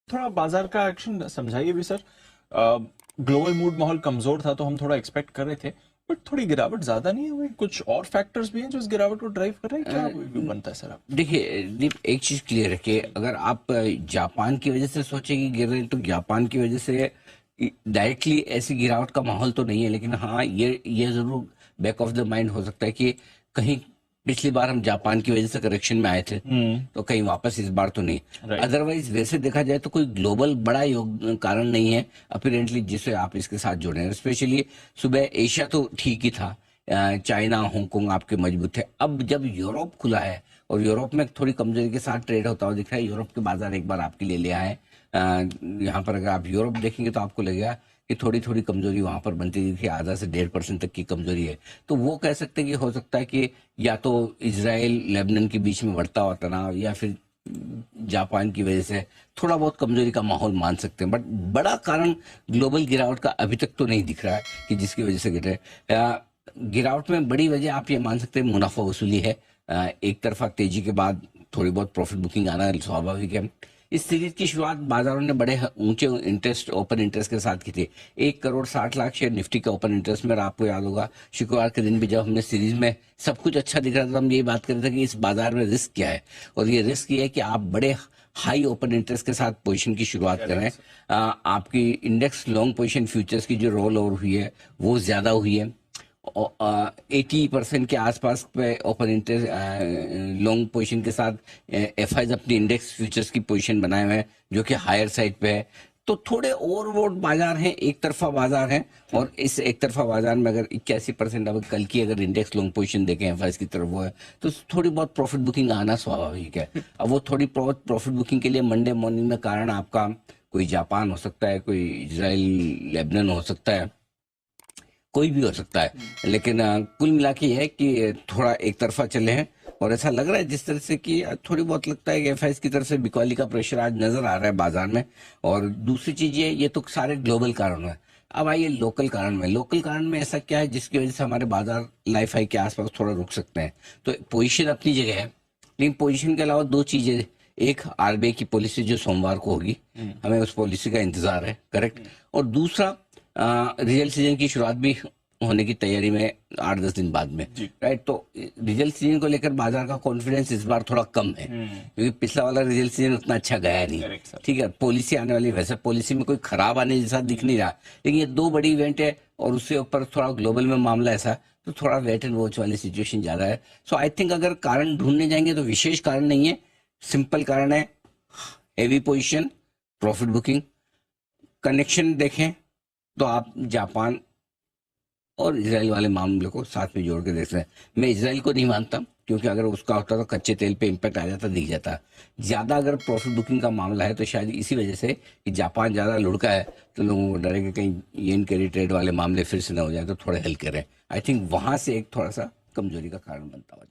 थोड़ा बाजार का एक्शन समझाइए भी सर। ग्लोबल मूड माहौल कमजोर था तो हम थोड़ा एक्सपेक्ट कर रहे थे, बट थोड़ी गिरावट ज्यादा नहीं हुई? कुछ और फैक्टर्स भी हैं जो इस गिरावट को ड्राइव कर रहे हैं? क्या व्यू बनता है सर आप? देखिए दीप, एक चीज क्लियर है कि अगर आप जापान की वजह से सोचे कि गिर रहे हैं तो जापान की वजह से डायरेक्टली ऐसी गिरावट का माहौल तो नहीं है, लेकिन हाँ ये जरूर बैक ऑफ द माइंड हो सकता है कि कहीं पिछली बार हम जापान की वजह से करेक्शन में आए थे तो कहीं वापस इस बार तो नहीं। राइट। अदरवाइज वैसे देखा जाए तो कोई ग्लोबल बड़ा कारण नहीं है अपीरेंटली जिसे आप इसके साथ जोड़े हैं। स्पेशली सुबह एशिया तो ठीक ही था, चाइना हांगकांग आपके मजबूत थे। अब जब यूरोप खुला है और यूरोप में थोड़ी कमजोरी के साथ ट्रेड होता हुआ दिख रहा है, यूरोप के बाजार एक बार आपके लिए ले आए। यहाँ पर अगर आप यूरोप देखेंगे तो आपको लगेगा कि थोड़ी थोड़ी कमजोरी वहां पर बनती दिखी, आधा से 1.5% तक की कमजोरी है। तो वो कह सकते हैं कि हो सकता है कि या तो इजराइल लेबनान के बीच में बढ़ता हुआ तनाव या फिर जापान की वजह से थोड़ा बहुत कमजोरी का माहौल मान सकते हैं, बट बड़ा कारण ग्लोबल गिरावट का अभी तक तो नहीं दिख रहा है कि जिसकी वजह से गिर रहे हैं। गिरावट में बड़ी वजह आप ये मान सकते हैं मुनाफा वसूली है। एक तरफा तेजी के बाद थोड़ी बहुत प्रॉफिट बुकिंग आना स्वाभाविक है। इस सीरीज की शुरुआत बाजारों ने बड़े ऊंचे इंटरेस्ट ओपन इंटरेस्ट के साथ की थी। 1 करोड़ 60 लाख शेयर निफ्टी का ओपन इंटरेस्ट में, और आपको याद होगा शुक्रवार के दिन भी जब हमने सीरीज में सब कुछ अच्छा दिख रहा था, हम यही बात कर रहे थे कि इस बाजार में रिस्क क्या है, और ये रिस्क ये है कि आप बड़े हाई ओपन इंटरेस्ट के साथ पोजीशन की शुरुआत कर रहे हैं। आपकी इंडेक्स लॉन्ग पोजीशन फ्यूचर्स की जो रोल ओवर हुई है वो ज्यादा हुई है। 80% के आसपास पे ओपन इंटरेस्ट लॉन्ग पोजीशन के साथ एफ आई अपनी इंडेक्स फ्यूचर्स की पोजीशन बनाए हुए हैं जो कि हायर साइड पे है। तो थोड़े ओवरबोट बाजार हैं, एक तरफा बाजार हैं, और इस एक तरफा बाजार में अगर 81% अब कल की अगर इंडेक्स लॉन्ग पोजीशन देखें एफ की तरफ वो है, तो थोड़ी बहुत प्रॉफिट बुकिंग आना स्वाभाविक है। अब वो थोड़ी बहुत प्रॉफिट बुकिंग के लिए मंडे मॉर्निंग में कारण आपका कोई जापान हो सकता है, कोई इजराइल लेबनान हो सकता है, कोई भी हो सकता है, लेकिन कुल मिला के ये है कि थोड़ा एक तरफा चले हैं। और ऐसा लग रहा है जिस तरह से कि थोड़ी बहुत लगता है कि एफआईएस की तरफ से बिकवाली का प्रेशर आज नजर आ रहा है बाजार में। और दूसरी चीज ये तो सारे ग्लोबल कारण है। अब आइए लोकल कारण में, लोकल कारण में ऐसा क्या है जिसकी वजह से हमारे बाजार लाइफ हाई के आसपास थोड़ा रुक सकते हैं। तो पोजीशन अपनी जगह है, लेकिन पोजीशन के अलावा दो चीजें, एक आरबीआई की पॉलिसी जो सोमवार को होगी, हमें उस पॉलिसी का इंतजार है, करेक्ट। और दूसरा रिजल्ट सीजन की शुरुआत भी होने की तैयारी में 8-10 दिन बाद में, राइट। तो रिजल्ट सीजन को लेकर बाजार का कॉन्फिडेंस इस बार थोड़ा कम है क्योंकि पिछला वाला रिजल्ट सीजन उतना अच्छा गया नहीं। ठीक है, पॉलिसी आने वाली, वैसे पॉलिसी में कोई खराब आने जैसा दिख नहीं रहा, लेकिन ये दो बड़ी इवेंट है और उससे ऊपर थोड़ा ग्लोबल में मामला ऐसा, तो थोड़ा वेट एंड वॉच वाली सिचुएशन ज्यादा है। सो आई थिंक अगर कारण ढूंढने जाएंगे तो विशेष कारण नहीं है, सिंपल कारण है heavy position, profit booking. Connection देखें तो आप जापान और इजराइल वाले मामले को साथ में जोड़ के देख रहे हैं। मैं इजराइल को नहीं मानता क्योंकि अगर उसका होता तो कच्चे तेल पे इम्पैक्ट आ जाता, दिख जाता। ज्यादा अगर प्रॉफिट बुकिंग का मामला है तो शायद इसी वजह से कि जापान ज्यादा लुढ़का है, तो लोगों को डरे कि कहीं येन कैरी ट्रेड वाले मामले फिर से ना हो जाए, तो थोड़े हल्के रहे। आई थिंक वहां से एक थोड़ा सा कमजोरी का कारण बनता हुआ।